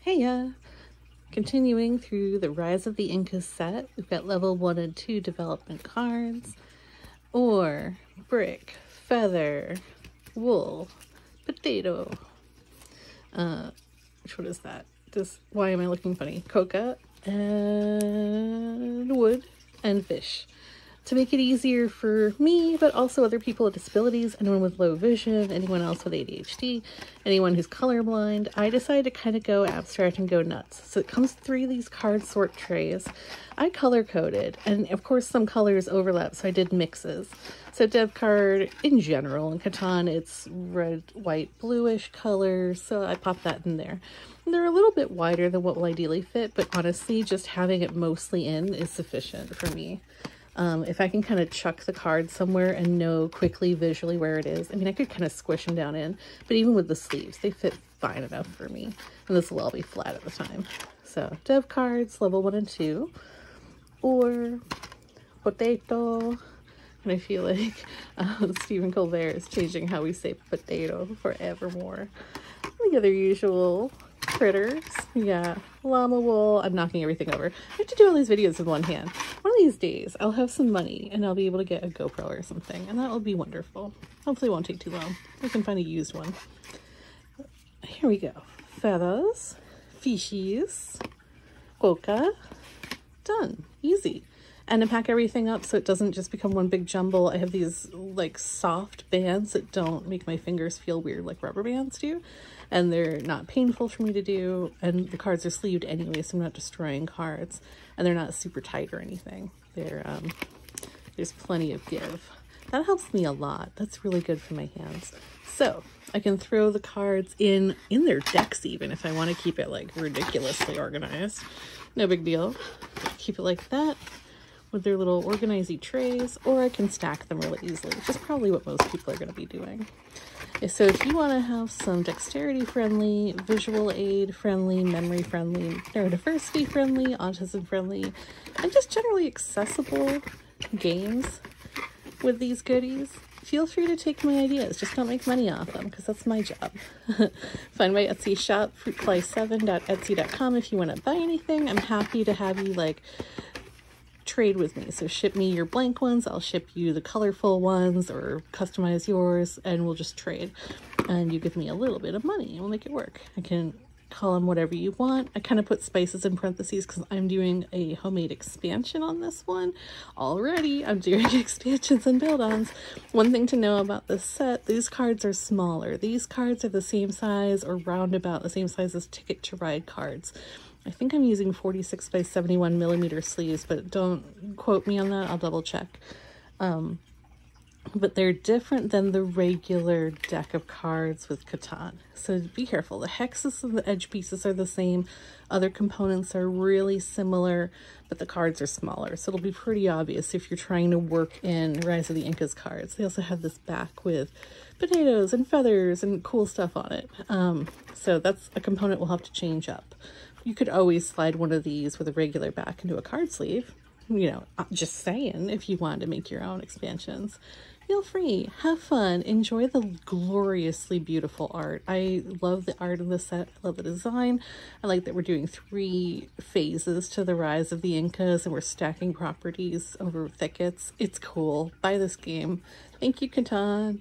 Heya! Continuing through the Rise of the Incas set, we've got level 1 and 2 development cards. Ore, brick, feather, wool, potato. Which one is that? Why am I looking funny? Coca, and wood, and fish. To make it easier for me, but also other people with disabilities, anyone with low vision, anyone else with ADHD, anyone who's colorblind, I decided to kind of go abstract and go nuts. So it comes 3 of these card sort trays. I color coded, and of course some colors overlap, so I did mixes. So dev card in general, in Catan it's red, white, bluish colors, so I popped that in there. And they're a little bit wider than what will ideally fit, but honestly just having it mostly in is sufficient for me. If I can kind of chuck the card somewhere and know quickly visually where it is. I mean, I could kind of squish them down in, but even with the sleeves, they fit fine enough for me. And this will all be flat at the time. So dev cards, level 1 and 2, or potato. And I feel like Stephen Colbert is changing how we say potato forevermore. The other usual critters. Yeah, llama wool. I'm knocking everything over. I have to do all these videos with one hand. One of these days I'll have some money and I'll be able to get a GoPro or something, and that will be wonderful. Hopefully it won't take too long. I can find a used one. Here we go. Feathers, fishies, coca. Done. Easy. And to pack everything up so it doesn't just become one big jumble, I have these like soft bands that don't make my fingers feel weird like rubber bands do. And they're not painful for me to do. And the cards are sleeved anyway, so I'm not destroying cards. And they're not super tight or anything. There's plenty of give. That helps me a lot. That's really good for my hands. So I can throw the cards in their decks even if I want to keep it like ridiculously organized. No big deal. Keep it like that with their little organizey trays, or I can stack them really easily, which is probably what most people are going to be doing. So if you want to have some dexterity friendly, visual aid friendly, memory friendly, neurodiversity friendly, autism friendly, and just generally accessible games with these goodies, feel free to take my ideas. Just don't make money off them, because that's my job. Find my Etsy shop, fruitfly7.etsy.com, if you want to buy anything. I'm happy to have you like trade with me. So ship me your blank ones, I'll ship you the colorful ones, or customize yours, and we'll just trade. And you give me a little bit of money and we'll make it work. I can call them whatever you want. I kind of put spices in parentheses because I'm doing a homemade expansion on this one already. I'm doing expansions and build-ons. One thing to know about this set, these cards are smaller. These cards are the same size or roundabout the same size as Ticket to Ride cards. I think I'm using 46 by 71 millimeter sleeves, but don't quote me on that. I'll double check. But they're different than the regular deck of cards with Catan. So be careful. The hexes and the edge pieces are the same. Other components are really similar, but the cards are smaller. So it'll be pretty obvious if you're trying to work in Rise of the Incas cards. They also have this back with potatoes and feathers and cool stuff on it. So that's a component we'll have to change up. You could always slide one of these with a regular back into a card sleeve. You know, just saying, if you wanted to make your own expansions. Feel free, have fun, enjoy the gloriously beautiful art. I love the art of the set, I love the design. I like that we're doing 3 phases to the Rise of the Incas and we're stacking properties over thickets. It's cool. Buy this game. Thank you, Catan.